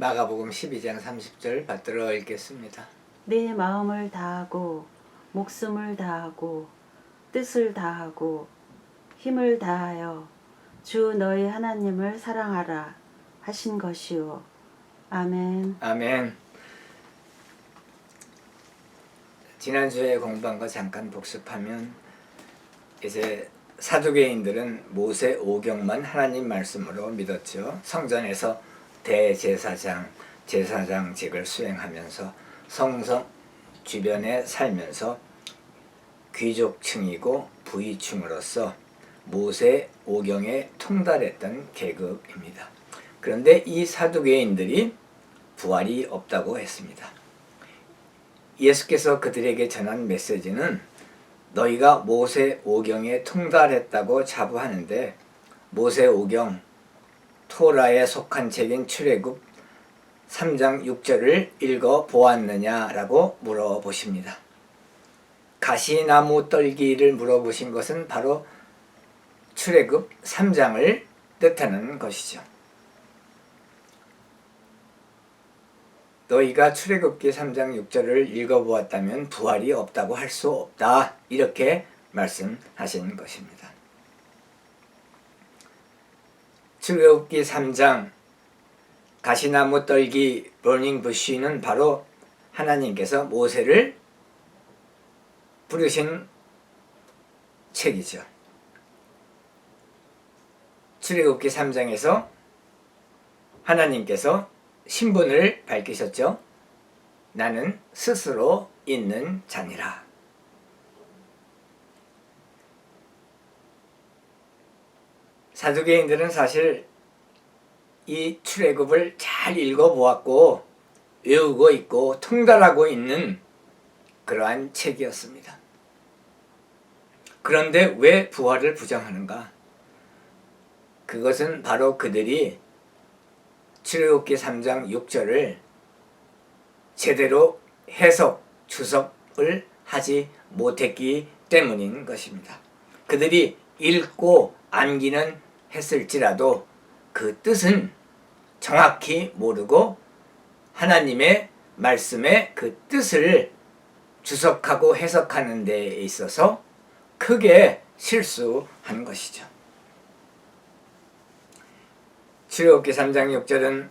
마가복음 12장 30절 받들어 읽겠습니다. 내 마음을 다하고 목숨을 다하고 뜻을 다하고 힘을 다하여 주 너희 하나님을 사랑하라 하신 것이요. 아멘. 아멘. 지난주에 공부한 거 잠깐 복습하면 이제 사두개인들은 모세 오경만 하나님 말씀으로 믿었죠. 성전에서 대제사장, 제사장직을 수행하면서 성성 주변에 살면서 귀족층이고 부의층으로서 모세 오경에 통달했던 계급입니다. 그런데 이 사두개인들이 부활이 없다고 했습니다. 예수께서 그들에게 전한 메시지는 너희가 모세 오경에 통달했다고 자부하는데 모세 오경 토라에 속한 책인 출애굽 3장 6절을 읽어 보았느냐라고 물어보십니다. 가시나무 떨기를 물어보신 것은 바로 출애굽 3장을 뜻하는 것이죠. 너희가 출애굽기 3장 6절을 읽어보았다면 부활이 없다고 할 수 없다. 이렇게 말씀하신 것입니다. 출애굽기 3장 가시나무 떨기 버닝 부시는 바로 하나님께서 모세를 부르신 책이죠. 출애굽기 3장에서 하나님께서 신분을 밝히셨죠. 나는 스스로 있는 자니라. 사두개인들은 사실 이 출애굽을 잘 읽어보았고 외우고 있고 통달하고 있는 그러한 책이었습니다. 그런데 왜 부활을 부정하는가? 그것은 바로 그들이 출애굽기 3장 6절을 제대로 해석, 주석을 하지 못했기 때문인 것입니다. 그들이 읽고 암기는 했을지라도 그 뜻은 정확히 모르고 하나님의 말씀의 그 뜻을 주석하고 해석하는 데 있어서 크게 실수한 것이죠. 출애굽기 3장 6절은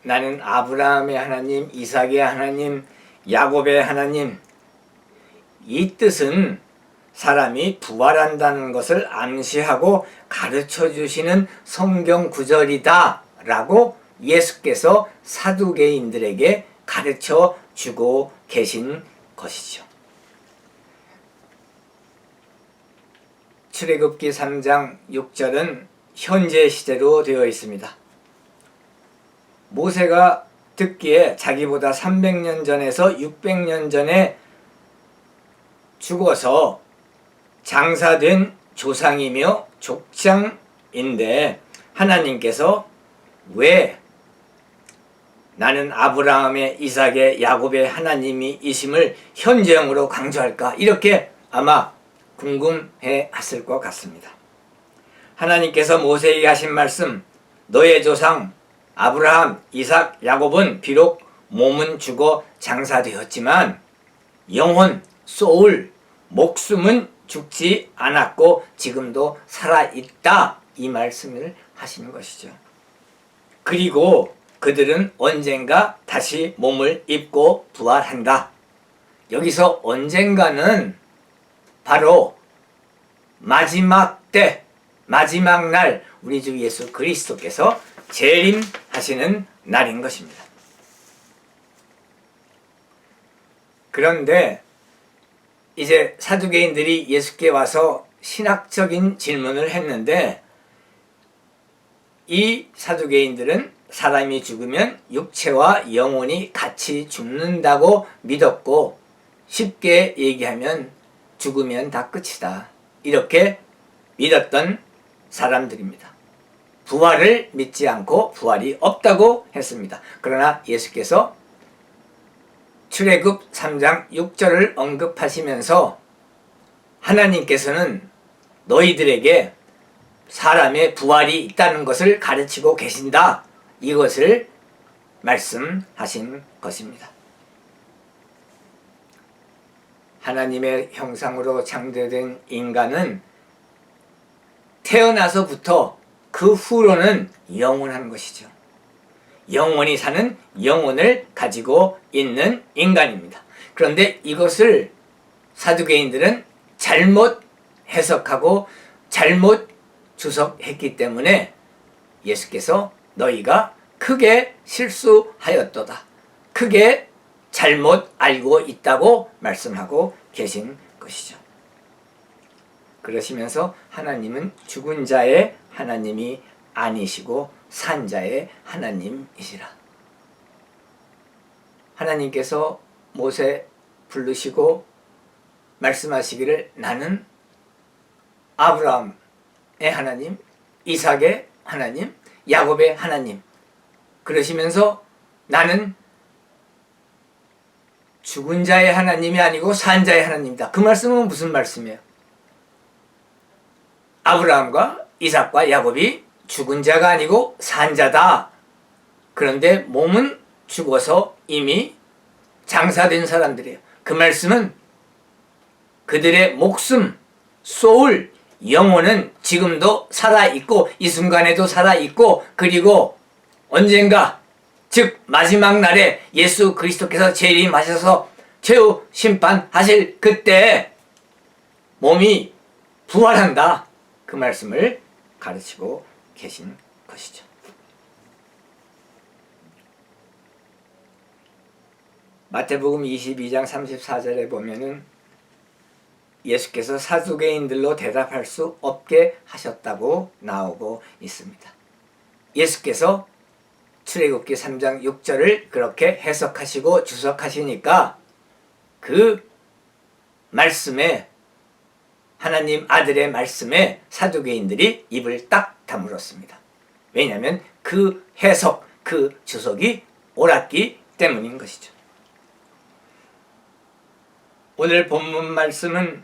나는 아브라함의 하나님, 이삭의 하나님, 야곱의 하나님, 이 뜻은 사람이 부활한다는 것을 암시하고 가르쳐 주시는 성경 구절이다 라고 예수께서 사두개인들에게 가르쳐 주고 계신 것이죠. 출애굽기 3장 6절은 현재 시대로 되어 있습니다. 모세가 듣기에 자기보다 300년 전에서 600년 전에 죽어서 장사된 조상이며 족장인데 하나님께서 왜 나는 아브라함의, 이삭의, 야곱의 하나님이 이심을 현재형으로 강조할까? 이렇게 아마 궁금해 했을 것 같습니다. 하나님께서 모세에게 하신 말씀, 너의 조상 아브라함, 이삭, 야곱은 비록 몸은 죽어 장사되었지만 영혼, 소울, 목숨은 죽지 않았고 지금도 살아있다. 이 말씀을 하시는 것이죠. 그리고 그들은 언젠가 다시 몸을 입고 부활한다. 여기서 언젠가는 바로 마지막 때, 마지막 날 우리 주 예수 그리스도께서 재림하시는 날인 것입니다. 그런데 이제 사두개인들이 예수께 와서 신학적인 질문을 했는데 이 사두개인들은 사람이 죽으면 육체와 영혼이 같이 죽는다고 믿었고 쉽게 얘기하면 죽으면 다 끝이다. 이렇게 믿었던 사람들입니다. 부활을 믿지 않고 부활이 없다고 했습니다. 그러나 예수께서 출애굽 3장 6절을 언급하시면서 하나님께서는 너희들에게 사람의 부활이 있다는 것을 가르치고 계신다. 이것을 말씀하신 것입니다. 하나님의 형상으로 창조된 인간은 태어나서부터 그 후로는 영원한 것이죠. 영원히 사는 영혼을 가지고 있는 인간입니다. 그런데 이것을 사두개인들은 잘못 해석하고 잘못 주석했기 때문에 예수께서 너희가 크게 실수하였도다, 크게 잘못 알고 있다고 말씀하고 계신 것이죠. 그러시면서 하나님은 죽은 자의 하나님이 아니시고 산 자의 하나님이시라. 하나님께서 모세 부르시고 말씀하시기를 나는 아브라함의 하나님, 이삭의 하나님, 야곱의 하나님, 그러시면서 나는 죽은 자의 하나님이 아니고 산 자의 하나님이다. 그 말씀은 무슨 말씀이에요? 아브라함과 이삭과 야곱이 죽은 자가 아니고 산 자다. 그런데 몸은 죽어서 이미 장사된 사람들이에요. 그 말씀은 그들의 목숨, 소울, 영혼은 지금도 살아있고 이 순간에도 살아있고, 그리고 언젠가 즉 마지막 날에 예수 그리스도께서 재림하셔서 최후 심판하실 그때 몸이 부활한다. 그 말씀을 가르치고 계신 것이죠. 마태복음 22장 34절에 보면은 예수께서 사두개인들로 대답할 수 없게 하셨다고 나오고 있습니다. 예수께서 출애굽기 3장 6절을 그렇게 해석하시고 주석하시니까 그 말씀에, 하나님 아들의 말씀에 사두개인들이 입을 딱 다물었습니다. 왜냐하면 그 해석, 그 주석이 옳았기 때문인 것이죠. 오늘 본문 말씀은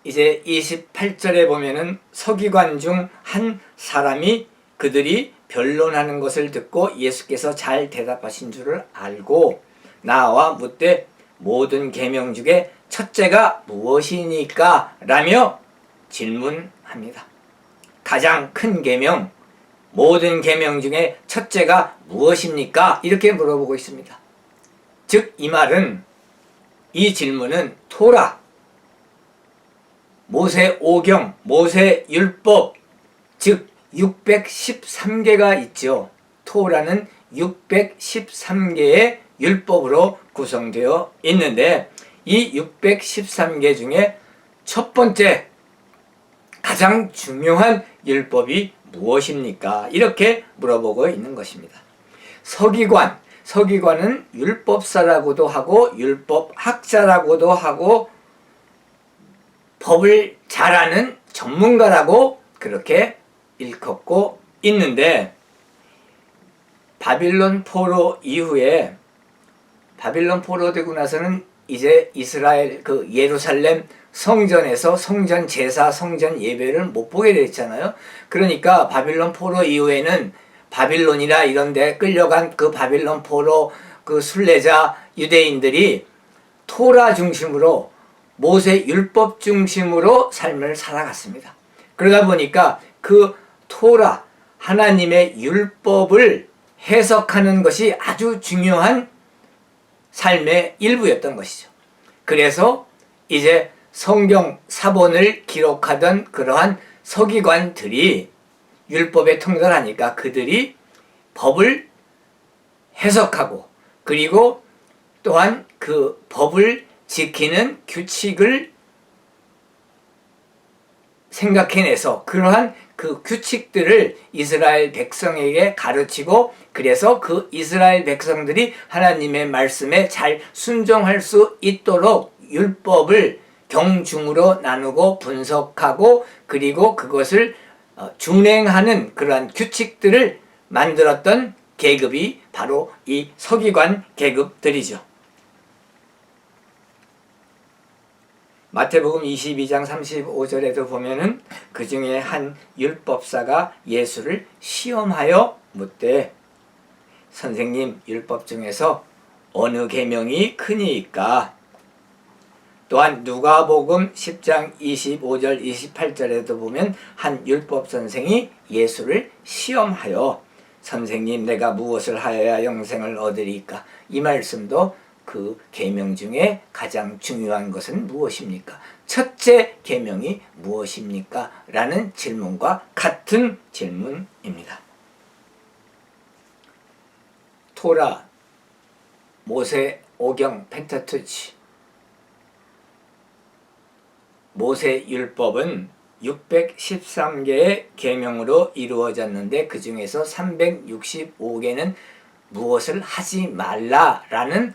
이제 28절에 보면은 서기관 중 한 사람이 그들이 변론하는 것을 듣고 예수께서 잘 대답하신 줄을 알고 나와 묻되 모든 계명 중에 첫째가 무엇이니까? 라며 질문합니다. 가장 큰 계명, 모든 계명 중에 첫째가 무엇입니까? 이렇게 물어보고 있습니다. 즉 이 말은, 이 질문은 토라, 모세 오경, 모세 율법, 즉 613개가 있죠. 토라는 613개의 율법으로 구성되어 있는데 이 613개 중에 첫 번째 가장 중요한 율법이 무엇입니까? 이렇게 물어보고 있는 것입니다. 서기관은 율법사라고도 하고 율법학자라고도 하고 법을 잘 아는 전문가라고 그렇게 일컫고 있는데, 바빌론 포로 이후에, 바빌론 포로 되고 나서는 이제 이스라엘 그 예루살렘 성전에서 성전 제사, 성전 예배를 못 보게 됐잖아요. 그러니까 바빌론 포로 이후에는 바빌론이나 이런 데 끌려간 그 바빌론 포로 그 순례자 유대인들이 토라 중심으로, 모세 율법 중심으로 삶을 살아갔습니다. 그러다 보니까 그 토라, 하나님의 율법을 해석하는 것이 아주 중요한 삶의 일부였던 것이죠. 그래서 이제 성경 사본을 기록하던 그러한 서기관들이 율법에 통달하니까 그들이 법을 해석하고, 그리고 또한 그 법을 지키는 규칙을 생각해내서 그러한 그 규칙들을 이스라엘 백성에게 가르치고, 그래서 그 이스라엘 백성들이 하나님의 말씀에 잘 순종할 수 있도록 율법을 경중으로 나누고 분석하고, 그리고 그것을 준행하는 그러한 규칙들을 만들었던 계급이 바로 이 서기관 계급들이죠. 마태복음 22장 35절에도 보면은 그 중에 한 율법사가 예수를 시험하여 묻되, 선생님 율법 중에서 어느 계명이 크니까? 또한 누가복음 10장 25절 28절에도 보면 한 율법 선생이 예수를 시험하여 선생님 내가 무엇을 하여야 영생을 얻으리까? 이 말씀도 그 계명 중에 가장 중요한 것은 무엇입니까? 첫째 계명이 무엇입니까? 라는 질문과 같은 질문입니다. 토라, 모세, 오경, 펜타투치, 모세 율법은 613개의 계명으로 이루어졌는데 그 중에서 365개는 무엇을 하지 말라라는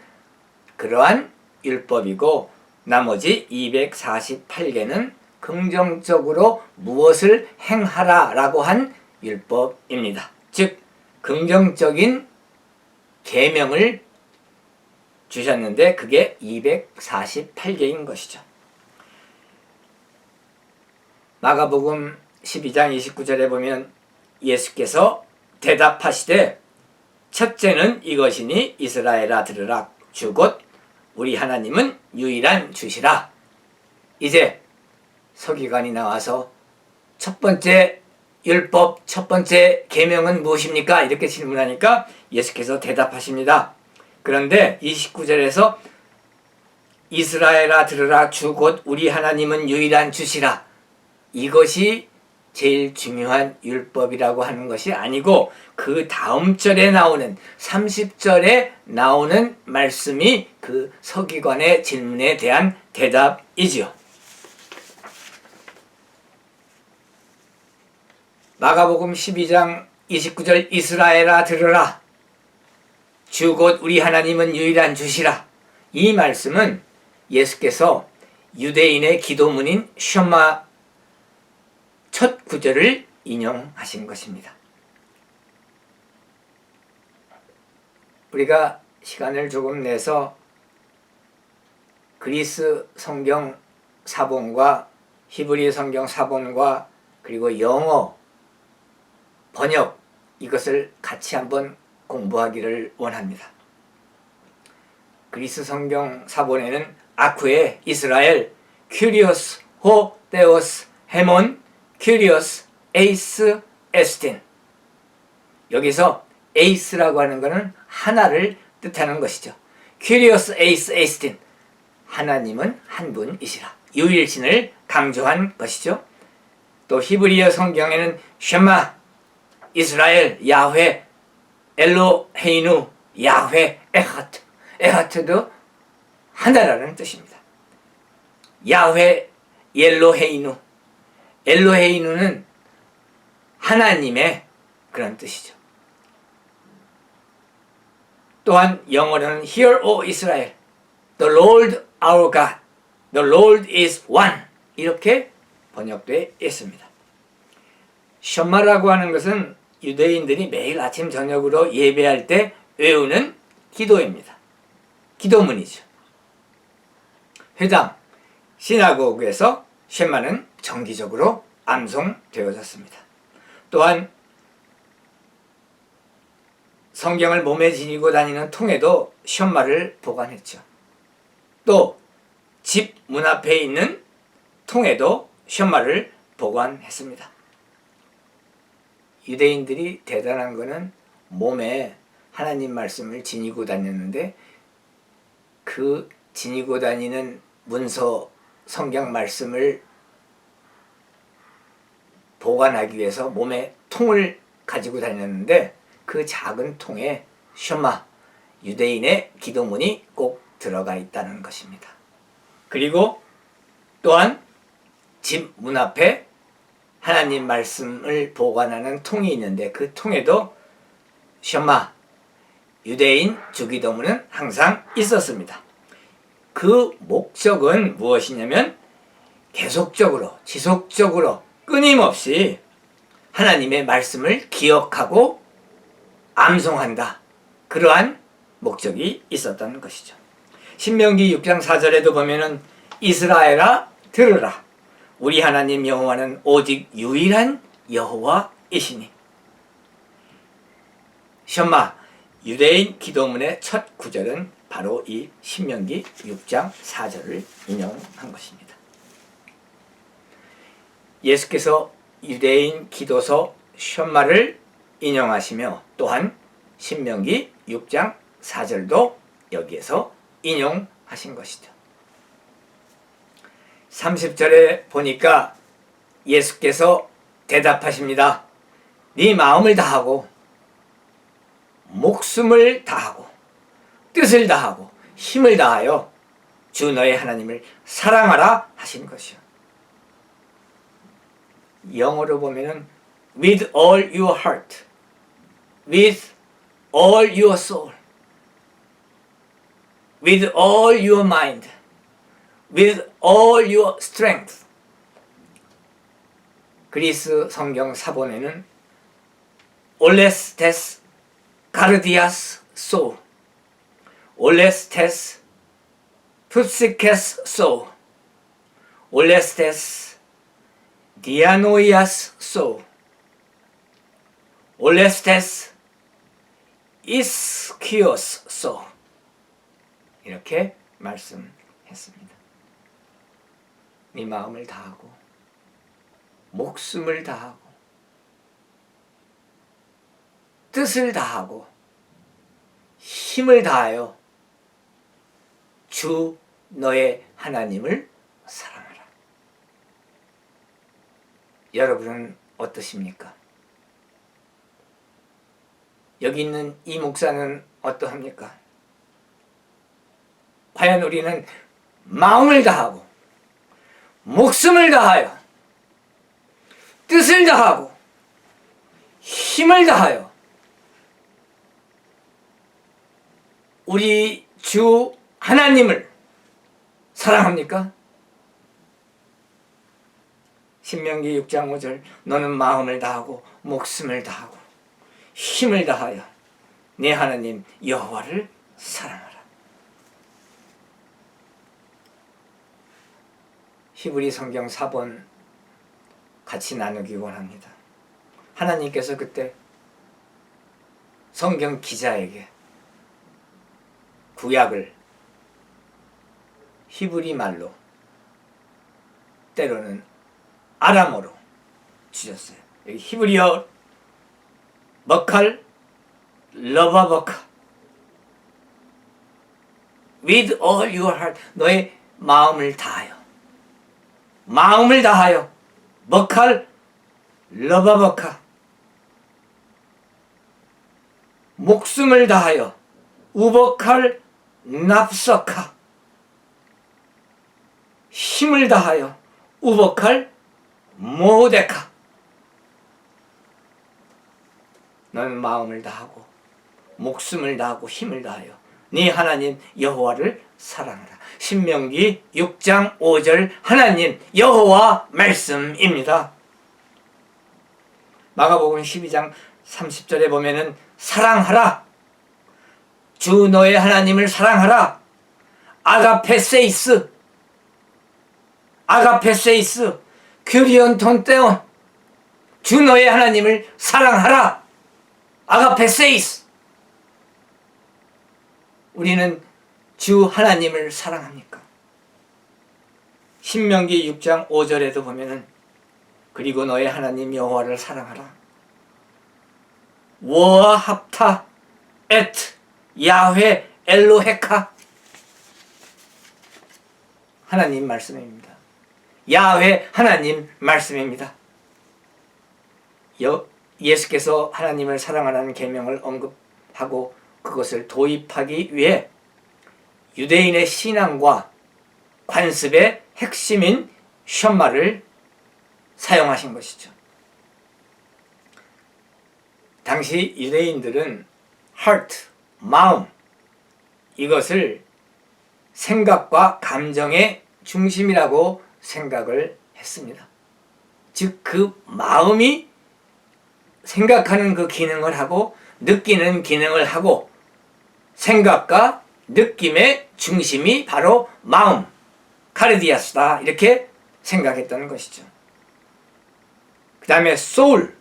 그러한 율법이고 나머지 248개는 긍정적으로 무엇을 행하라라고 한 율법입니다. 즉 긍정적인 계명을 주셨는데 그게 248개인 것이죠. 마가복음 12장 29절에 보면 예수께서 대답하시되 첫째는 이것이니 이스라엘아 들으라 주 곧 우리 하나님은 유일한 주시라. 이제 서기관이 나와서 첫 번째 율법 첫 번째 계명은 무엇입니까? 이렇게 질문하니까 예수께서 대답하십니다. 그런데 29절에서 이스라엘아 들으라 주 곧 우리 하나님은 유일한 주시라. 이것이 제일 중요한 율법이라고 하는 것이 아니고 그 다음 절에 나오는 30절에 나오는 말씀이 그 서기관의 질문에 대한 대답이지요. 마가복음 12장 29절 이스라엘아 들으라 주 곧 우리 하나님은 유일한 주시라. 이 말씀은 예수께서 유대인의 기도문인 셔마 첫 구절을 인용하신 것입니다. 우리가 시간을 조금 내서 그리스 성경 사본과 히브리 성경 사본과 그리고 영어 번역 이것을 같이 한번 공부하기를 원합니다. 그리스 성경 사본에는 아쿠에 이스라엘 큐리오스 호 데오스 헤몬 큐리오스 에이스 에스틴 여기서 에이스라고 하는 것은 하나를 뜻하는 것이죠. 큐리오스 에이스 에스틴 하나님은 한 분이시라. 유일신을 강조한 것이죠. 또 히브리어 성경에는 쉐마 이스라엘 야훼 엘로헤이누 야훼 에하트 에하트도 하나라는 뜻입니다. 야훼 엘로헤이누 엘로헤이누는 하나님의 그런 뜻이죠. 또한 영어로는 Hear O Israel, The Lord our God, The Lord is one 이렇게 번역되어 있습니다. 셔마라고 하는 것은 유대인들이 매일 아침 저녁으로 예배할 때 외우는 기도입니다. 기도문이죠. 회당, 시나고그에서 쉐마는 정기적으로 암송되어졌습니다. 또한 성경을 몸에 지니고 다니는 통에도 셔마를 보관했죠. 또 집 문 앞에 있는 통에도 셔마를 보관했습니다. 유대인들이 대단한 것은 몸에 하나님 말씀을 지니고 다녔는데 그 지니고 다니는 문서 성경 말씀을 보관하기 위해서 몸에 통을 가지고 다녔는데 그 작은 통에 셔마 유대인의 기도문이 꼭 들어가 있다는 것입니다. 그리고 또한 집 문 앞에 하나님 말씀을 보관하는 통이 있는데 그 통에도 셔마 유대인 주기도문은 항상 있었습니다. 그 목적은 무엇이냐면 계속적으로 지속적으로 끊임없이 하나님의 말씀을 기억하고 암송한다. 그러한 목적이 있었던 것이죠. 신명기 6장 4절에도 보면은 이스라엘아 들으라. 우리 하나님 여호와는 오직 유일한 여호와이시니. 셔마 유대인 기도문의 첫 구절은 바로 이 신명기 6장 4절을 인용한 것입니다. 예수께서 유대인 기도서 쉔마를 인용하시며 또한 신명기 6장 4절도 여기에서 인용하신 것이죠. 30절에 보니까 예수께서 대답하십니다. 네 마음을 다하고 목숨을 다하고 뜻을 다하고 힘을 다하여 주 너의 하나님을 사랑하라 하신 것이요. 영어로 보면은 with all your heart, with all your soul, with all your mind, with all your strength. 그리스 성경 사본에는 올레스테스 가르디아스 소, 올레스테스 푸시케스 소, 올레스테스 디아노이아스 소, 올레스테스 이스키오스 소 이렇게 말씀했습니다. 네 마음을 다하고 목숨을 다하고 뜻을 다하고 힘을 다하여 주 너의 하나님을 사랑하라. 여러분은 어떠십니까? 여기 있는 이 목사는 어떠합니까? 과연 우리는 마음을 다하고 목숨을 다하여 뜻을 다하고 힘을 다하여 우리 주 하나님을 사랑합니까? 신명기 6장 5절 너는 마음을 다하고 목숨을 다하고 힘을 다하여 네 하나님 여호와를 사랑하라. 히브리 성경 4번 같이 나누기 원합니다. 하나님께서 그때 성경 기자에게 구약을 히브리 말로 때로는 아람어로 주셨어요. 여기 히브리어 머칼 러바버카 with all your heart 너의 마음을 다하여 머칼 러바버카 목숨을 다하여 우버칼 납서카 힘을 다하여 우버칼 모데카 너는 마음을 다하고 목숨을 다하고 힘을 다하여 네 하나님 여호와를 사랑하라. 신명기 6장 5절 하나님 여호와 말씀입니다. 마가복음 12장 30절에 보면은 사랑하라. 주 너의 하나님을 사랑하라. 아가페세이스 큐리온 톤테온 주 너의 하나님을 사랑하라. 아가페세이스 우리는 주 하나님을 사랑합니까? 신명기 6장 5절에도 보면은 그리고 너의 하나님 여호와를 사랑하라. 워합타 에트 야훼 엘로헤카 하나님 말씀입니다. 야훼 하나님 말씀입니다. 예수께서 하나님을 사랑하라는 계명을 언급하고 그것을 도입하기 위해 유대인의 신앙과 관습의 핵심인 쉔마를 사용하신 것이죠. 당시 유대인들은 heart, 마음 이것을 생각과 감정의 중심이라고 생각을 했습니다. 즉 그 마음이 생각하는 그 기능을 하고 느끼는 기능을 하고 생각과 느낌의 중심이 바로 마음, 카르디아스다 이렇게 생각했던 것이죠. 그 다음에 soul,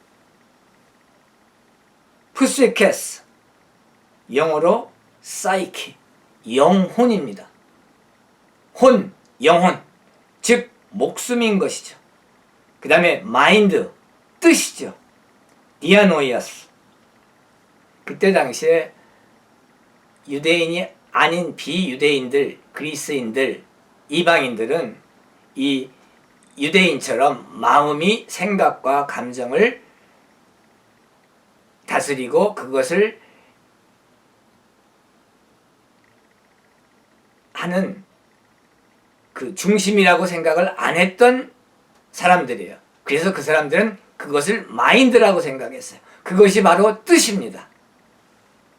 푸시케스 영어로 psyche, 영혼입니다. 혼, 영혼, 즉 목숨인 것이죠. 그 다음에 mind, 뜻이죠. 디아노이아스. 그때 당시에 유대인이 아닌 비유대인들, 그리스인들, 이방인들은 이 유대인처럼 마음이 생각과 감정을 다스리고 그것을 하는 그 중심이라고 생각을 안 했던 사람들이에요. 그래서 그 사람들은 그것을 마인드라고 생각했어요. 그것이 바로 뜻입니다.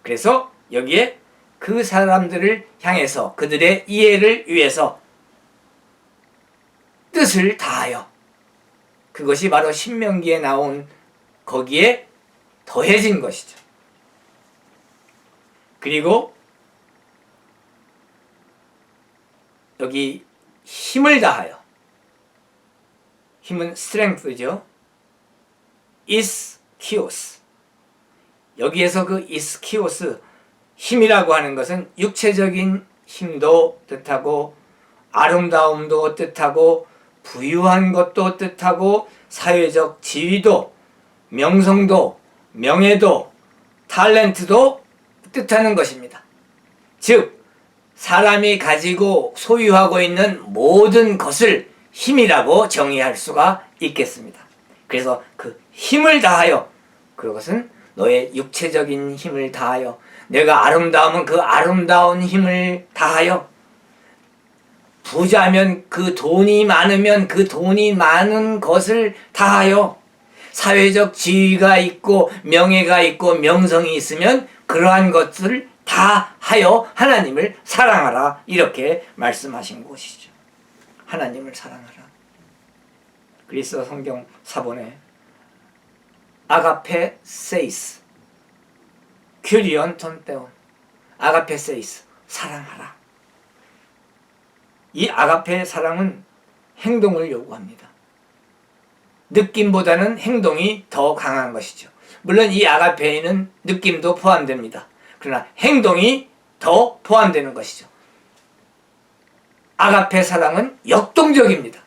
그래서 여기에 그 사람들을 향해서 그들의 이해를 위해서 뜻을 다하여, 그것이 바로 신명기에 나온 거기에 더해진 것이죠. 그리고 여기 힘을 다하여, 힘은 strength죠. iskios. 여기에서 그 iskios, 힘이라고 하는 것은 육체적인 힘도 뜻하고 아름다움도 뜻하고 부유한 것도 뜻하고 사회적 지위도 명성도 명예도 탤런트도 뜻하는 것입니다. 즉 사람이 가지고 소유하고 있는 모든 것을 힘이라고 정의할 수가 있겠습니다. 그래서 그 힘을 다하여, 그것은 너의 육체적인 힘을 다하여, 내가 아름다우면 그 아름다운 힘을 다하여, 부자면 그 돈이 많으면 그 돈이 많은 것을 다하여, 사회적 지위가 있고 명예가 있고 명성이 있으면 그러한 것을 다하여 하나님을 사랑하라, 이렇게 말씀하신 것이죠. 하나님을 사랑하라. 그리스 성경 사본에 아가페 세이스, 큐리온 톤테온, 아가페 세이스, 사랑하라. 이 아가페 사랑은 행동을 요구합니다. 느낌보다는 행동이 더 강한 것이죠. 물론 이 아가페에는 느낌도 포함됩니다. 그러나 행동이 더 포함되는 것이죠. 아가페 사랑은 역동적입니다.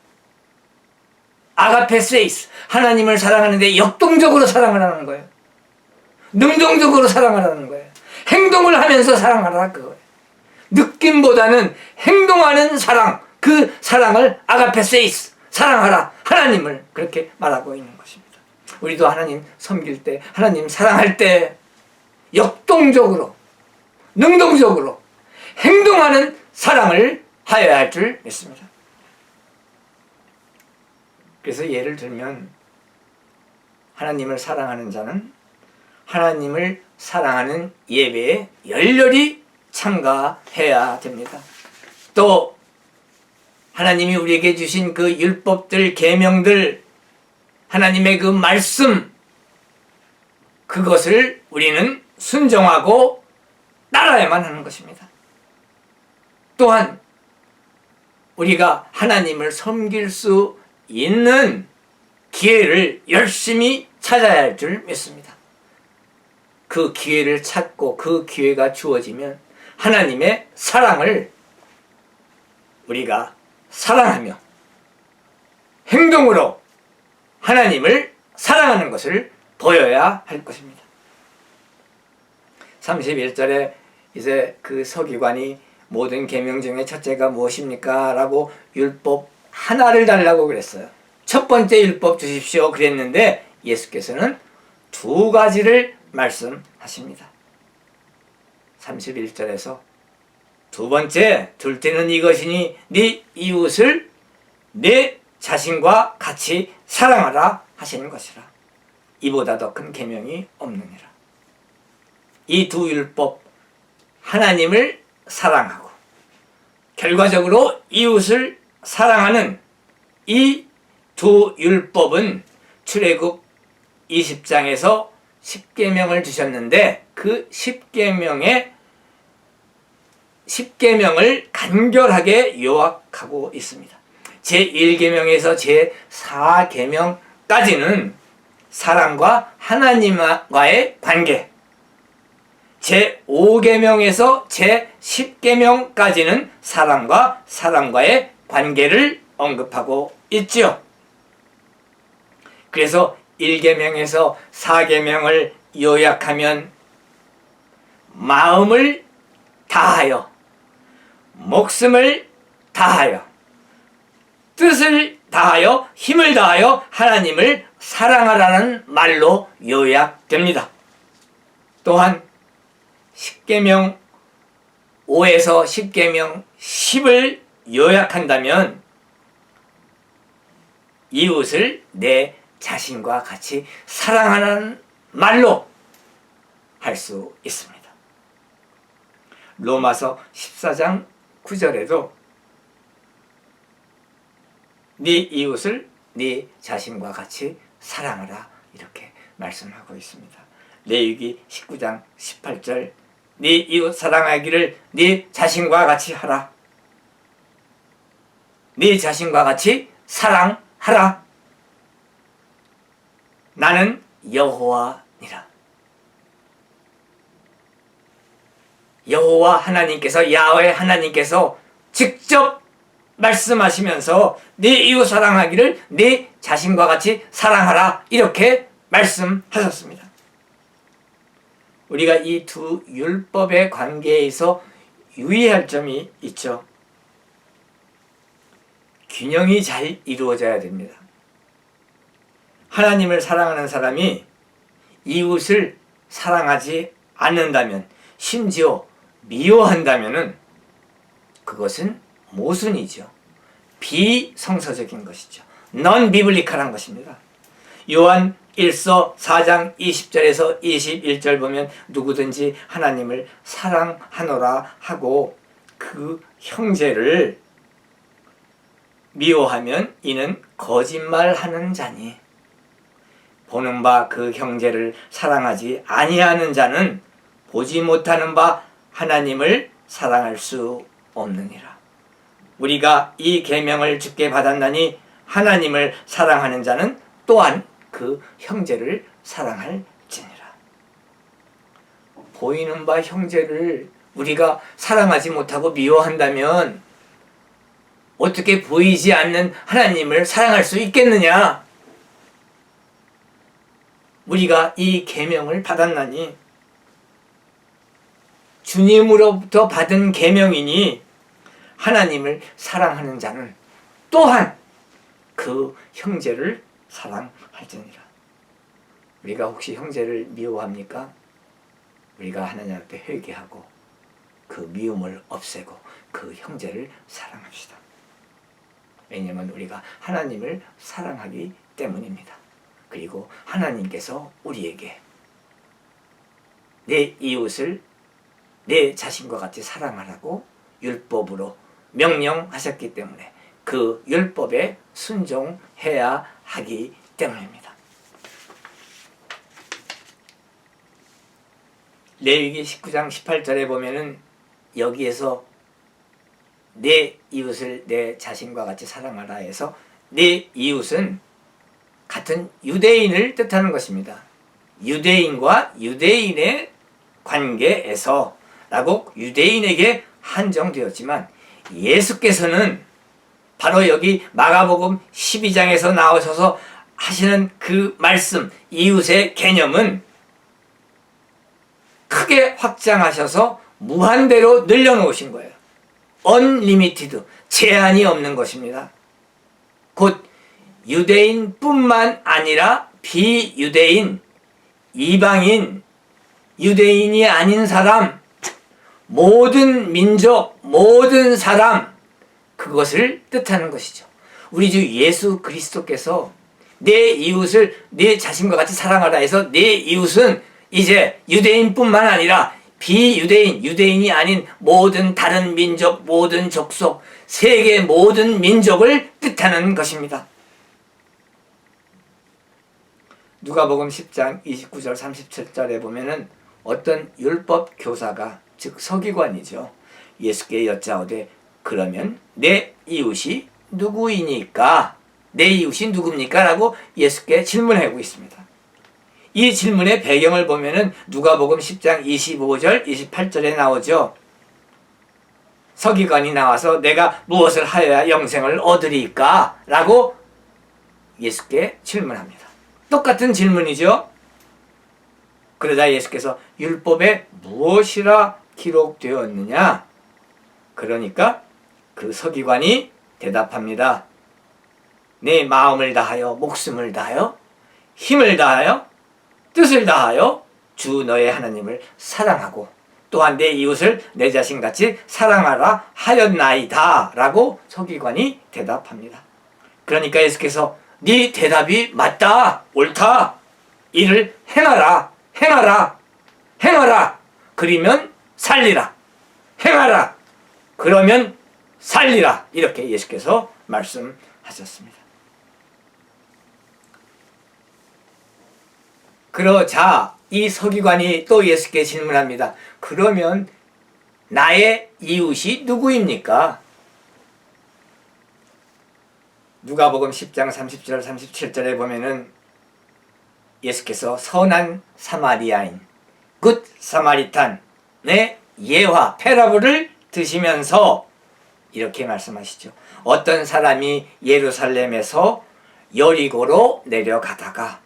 아가페 세이스, 하나님을 사랑하는데 역동적으로 사랑을 하는 거예요. 능동적으로 사랑을 하는 거예요. 행동을 하면서 사랑하라, 그거예요. 느낌보다는 행동하는 사랑, 그 사랑을 아가페 세이스, 사랑하라, 하나님을 그렇게 말하고 있는 것입니다. 우리도 하나님 섬길 때, 하나님 사랑할 때 역동적으로, 능동적으로 행동하는 사랑을 하여야 할 줄 믿습니다. 그래서 예를 들면 하나님을 사랑하는 자는 하나님을 사랑하는 예배에 열렬히 참가해야 됩니다. 또 하나님이 우리에게 주신 그 율법들, 계명들, 하나님의 그 말씀, 그것을 우리는 순종하고 따라야만 하는 것입니다. 또한 우리가 하나님을 섬길 수 있는 기회를 열심히 찾아야 할 줄 믿습니다. 그 기회를 찾고 그 기회가 주어지면 하나님의 사랑을 우리가 사랑하며 행동으로 하나님을 사랑하는 것을 보여야 할 것입니다. 31절에 이제 그 서기관이 모든 계명 중에 첫째가 무엇입니까? 라고 율법 하나를 달라고 그랬어요. 첫 번째 율법 주십시오 그랬는데 예수께서는 두 가지를 말씀하십니다. 31절에서 두 번째, 둘째는 이것이니 네 이웃을 내 자신과 같이 사랑하라 하시는 것이라. 이보다 더 큰 계명이 없느니라. 이 두 율법, 하나님을 사랑하고 결과적으로 이웃을 사랑하는 이 두 율법은 출애굽 20장에서 10계명을 주셨는데 그 10계명을 간결하게 요약하고 있습니다. 제1계명에서 제4계명까지는 사랑과 하나님과의 관계, 제5계명에서 제10계명까지는 사람과 사람과의 관계를 언급하고 있지요. 그래서 1계명에서 4계명을 요약하면 마음을 다하여, 목숨을 다하여, 뜻을 다하여, 힘을 다하여 하나님을 사랑하라는 말로 요약됩니다. 또한 10계명 5에서 10계명 10을 요약한다면 이웃을 내 자신과 같이 사랑하라는 말로 할 수 있습니다. 로마서 14장 9절에도 네 이웃을 네 자신과 같이 사랑하라 이렇게 말씀하고 있습니다. 레위기 19장 18절 네 이웃 사랑하기를 네 자신과 같이 하라. 네 자신과 같이 사랑하라. 나는 여호와니라. 여호와 하나님께서, 야훼 하나님께서 직접 말씀하시면서 네 이웃 사랑하기를 네 자신과 같이 사랑하라 이렇게 말씀하셨습니다. 우리가 이 두 율법의 관계에서 유의할 점이 있죠. 균형이 잘 이루어져야 됩니다. 하나님을 사랑하는 사람이 이웃을 사랑하지 않는다면, 심지어 미워한다면 그것은 모순이죠. 비성서적인 것이죠. 넌 비블리컬한 것입니다. 요한 1서 4장 20절에서 21절 보면 누구든지 하나님을 사랑하노라 하고 그 형제를 미워하면 이는 거짓말하는 자니 보는 바 그 형제를 사랑하지 아니하는 자는 보지 못하는 바 하나님을 사랑할 수 없느니라. 우리가 이 계명을 주께 받았나니 하나님을 사랑하는 자는 또한 그 형제를 사랑할지니라. 보이는 바 형제를 우리가 사랑하지 못하고 미워한다면 어떻게 보이지 않는 하나님을 사랑할 수 있겠느냐? 우리가 이 계명을 받았나니 주님으로부터 받은 계명이니 하나님을 사랑하는 자는 또한 그 형제를 사랑할지니라. 우리가 혹시 형제를 미워합니까? 우리가 하나님 앞에 회개하고 그 미움을 없애고 그 형제를 사랑합시다. 왜냐하면 우리가 하나님을 사랑하기 때문입니다. 그리고 하나님께서 우리에게 내 이웃을 내 자신과 같이 사랑하라고 율법으로 명령하셨기 때문에 그 율법에 순종해야 하기 때문입니다. 레위기 19장 18절에 보면은 여기에서 내 이웃을 내 자신과 같이 사랑하라 해서 내 이웃은 같은 유대인을 뜻하는 것입니다. 유대인과 유대인의 관계에서 라고 유대인에게 한정되었지만 예수께서는 바로 여기 마가복음 12장에서 나오셔서 하시는 그 말씀, 이웃의 개념은 크게 확장하셔서 무한대로 늘려놓으신 거예요. unlimited, 제한이 없는 것입니다. 곧 유대인뿐만 아니라 비유대인, 이방인, 유대인이 아닌 사람, 모든 민족, 모든 사람, 그것을 뜻하는 것이죠. 우리 주 예수 그리스도께서 내 이웃을 내 자신과 같이 사랑하라 해서 내 이웃은 이제 유대인뿐만 아니라 비유대인, 유대인이 아닌 모든 다른 민족, 모든 족속, 세계 모든 민족을 뜻하는 것입니다. 누가복음 10장 29절 37절에 보면은 어떤 율법 교사가, 즉 서기관이죠, 예수께 여짜오되 그러면 내 이웃이 누구이니까? 내 이웃이 누굽니까? 라고 예수께 질문하고 있습니다. 이 질문의 배경을 보면은 누가복음 10장 25절, 28절에 나오죠. 서기관이 나와서 내가 무엇을 하여야 영생을 얻으리까? 라고 예수께 질문합니다. 똑같은 질문이죠. 그러자 예수께서 율법에 무엇이라 기록되었느냐? 그러니까 그 서기관이 대답합니다. 내 마음을 다하여 목숨을 다하여 힘을 다하여 뜻을 다하여 주 너의 하나님을 사랑하고 또한 내 이웃을 내 자신같이 사랑하라 하였나이다 라고 서기관이 대답합니다. 그러니까 예수께서 네 대답이 맞다, 옳다, 이를 행하라, 행하라, 행하라, 그러면 살리라, 행하라, 그러면 살리라, 이렇게 예수께서 말씀하셨습니다. 그러자 이 서기관이 또 예수께 질문합니다. 그러면 나의 이웃이 누구입니까? 누가복음 10장 30절 37절에 보면은 예수께서 선한 사마리아인, 굿 사마리탄의 예화, 패러블을 드시면서 이렇게 말씀하시죠. 어떤 사람이 예루살렘에서 여리고로 내려가다가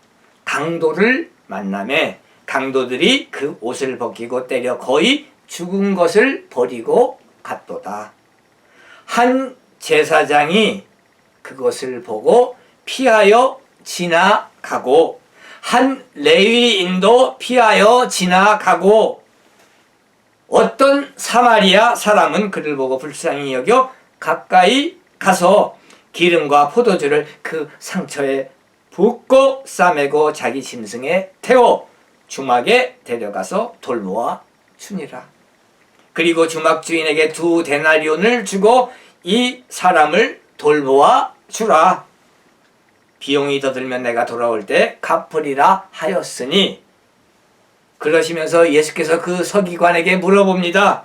강도를 만나매 강도들이 그 옷을 벗기고 때려 거의 죽은 것을 버리고 갔도다. 한 제사장이 그것을 보고 피하여 지나가고 한 레위인도 피하여 지나가고 어떤 사마리아 사람은 그를 보고 불쌍히 여겨 가까이 가서 기름과 포도주를 그 상처에 붓고 싸매고 자기 짐승에 태워 주막에 데려가서 돌보아 주니라. 그리고 주막 주인에게 2 데나리온을 주고 이 사람을 돌보아 주라. 비용이 더 들면 내가 돌아올 때 갚으리라 하였으니. 그러시면서 예수께서 그 서기관에게 물어봅니다.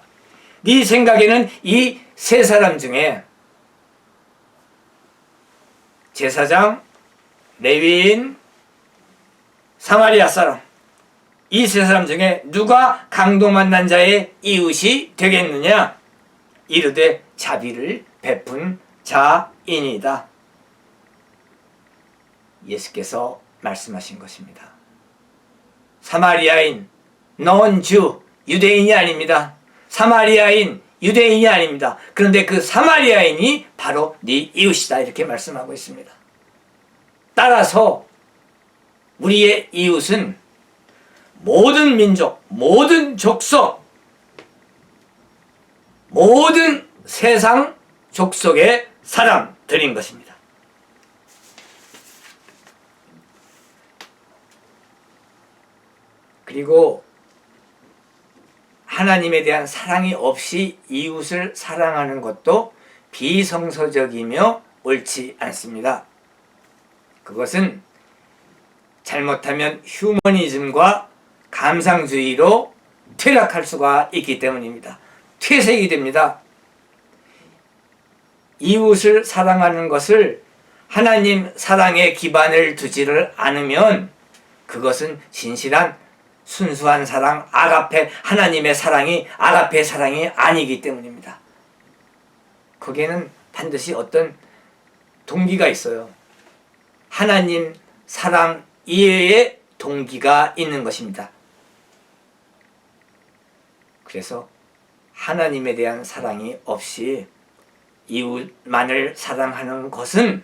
네 생각에는 이 3사람 중에 제사장, 레위인, 사마리아 사람, 이 3사람 중에 누가 강도 만난 자의 이웃이 되겠느냐? 이르되 자비를 베푼 자이니이다. 예수께서 말씀하신 것입니다. 사마리아인, 넌 주, 유대인이 아닙니다. 사마리아인, 유대인이 아닙니다. 그런데 그 사마리아인이 바로 네 이웃이다, 이렇게 말씀하고 있습니다. 따라서 우리의 이웃은 모든 민족, 모든 족속, 모든 세상 족속의 사람들인 것입니다. 그리고 하나님에 대한 사랑이 없이 이웃을 사랑하는 것도 비성서적이며 옳지 않습니다. 그것은 잘못하면 휴머니즘과 감상주의로 퇴락할 수가 있기 때문입니다. 퇴색이 됩니다. 이웃을 사랑하는 것을 하나님 사랑의 기반을 두지를 않으면 그것은 진실한 순수한 사랑, 아가페, 하나님의 사랑이 아가페의 사랑이 아니기 때문입니다. 거기에는 반드시 어떤 동기가 있어요. 하나님 사랑 이외의 동기가 있는 것입니다. 그래서 하나님에 대한 사랑이 없이 이웃만을 사랑하는 것은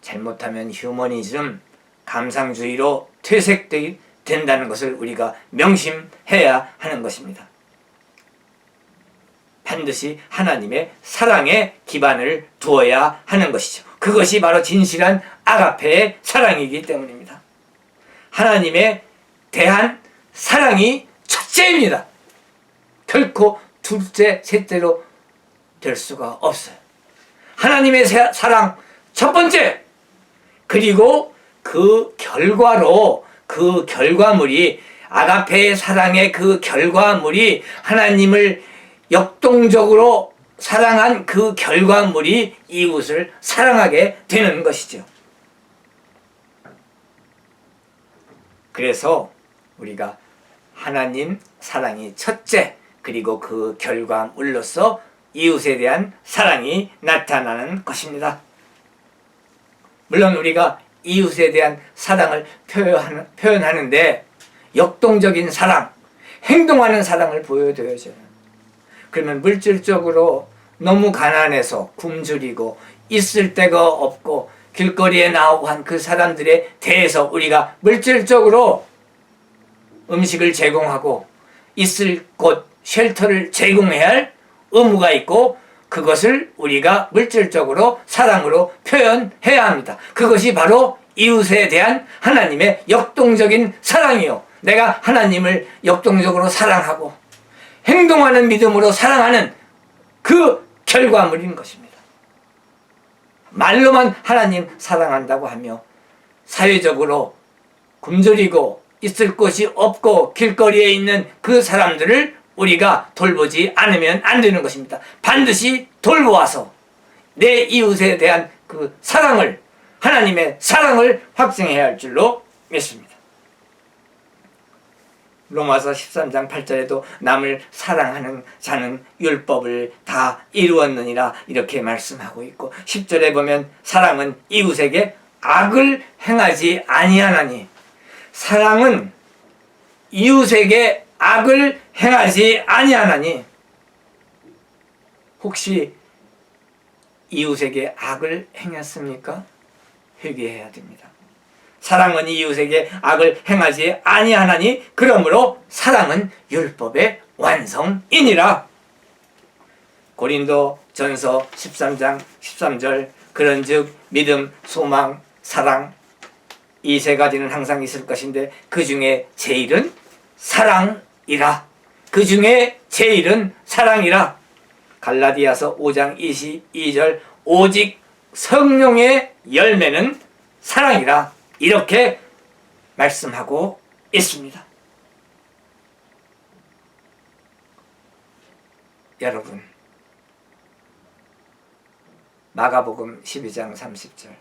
잘못하면 휴머니즘, 감상주의로 퇴색된다는 것을 우리가 명심해야 하는 것입니다. 반드시 하나님의 사랑에 기반을 두어야 하는 것이죠. 그것이 바로 진실한 아가페의 사랑이기 때문입니다. 하나님에 대한 사랑이 첫째입니다. 결코 둘째, 셋째로 될 수가 없어요. 하나님의 사랑 첫 번째, 그리고 그 결과로 그 결과물이 아가페의 사랑의 그 결과물이 하나님을 역동적으로 사랑한 그 결과물이 이웃을 사랑하게 되는 것이죠. 그래서 우리가 하나님 사랑이 첫째, 그리고 그 결과물로서 이웃에 대한 사랑이 나타나는 것입니다. 물론 우리가 이웃에 대한 사랑을 표현하는데 역동적인 사랑, 행동하는 사랑을 보여줘야죠. 그러면 물질적으로 너무 가난해서 굶주리고 있을 데가 없고 길거리에 나오고 한 그 사람들에 대해서 우리가 물질적으로 음식을 제공하고 있을 곳, 쉘터를 제공해야 할 의무가 있고 그것을 우리가 물질적으로 사랑으로 표현해야 합니다. 그것이 바로 이웃에 대한 하나님의 역동적인 사랑이요. 내가 하나님을 역동적으로 사랑하고 행동하는 믿음으로 사랑하는 그 결과물인 것입니다. 말로만 하나님 사랑한다고 하며 사회적으로 굶주리고 있을 곳이 없고 길거리에 있는 그 사람들을 우리가 돌보지 않으면 안 되는 것입니다. 반드시 돌보아서 내 이웃에 대한 그 사랑을, 하나님의 사랑을 확증해야 할 줄로 믿습니다. 로마서 13장 8절에도 남을 사랑하는 자는 율법을 다 이루었느니라 이렇게 말씀하고 있고 10절에 보면 사랑은 이웃에게 악을 행하지 아니하나니, 사랑은 이웃에게 악을 행하지 아니하나니, 혹시 이웃에게 악을 행했습니까? 회개해야 됩니다. 사랑은 이웃에게 악을 행하지 아니하나니 그러므로 사랑은 율법의 완성이니라. 고린도 전서 13장 13절 그런즉 믿음, 소망, 사랑 이 세 가지는 항상 있을 것인데 그 중에 제일은 사랑이라. 그 중에 제일은 사랑이라. 갈라디아서 5장 22절 오직 성령의 열매는 사랑이라. 이렇게 말씀하고 있습니다. 여러분, 마가복음 12장 30절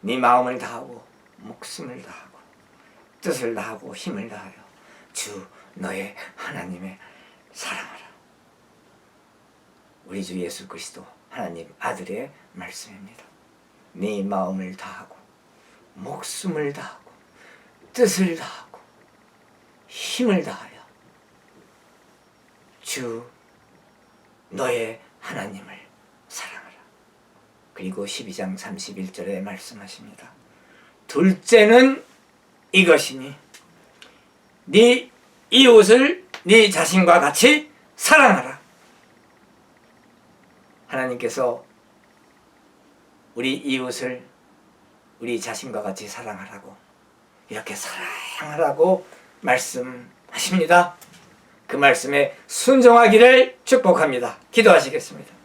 네 마음을 다하고 목숨을 다하고 뜻을 다하고 힘을 다하여 주 너의 하나님의 사랑하라. 우리 주 예수 그리스도 하나님 아들의 말씀입니다. 네 마음을 다하고 목숨을 다하고 뜻을 다하고 힘을 다하여 주 너의 하나님을 사랑하라. 그리고 12장 31절에 말씀하십니다. 둘째는 이것이니 네 이웃을 네 자신과 같이 사랑하라. 하나님께서 우리 이웃을 우리 자신과 같이 사랑하라고, 이렇게 사랑하라고 말씀하십니다. 그 말씀에 순종하기를 축복합니다. 기도하시겠습니다.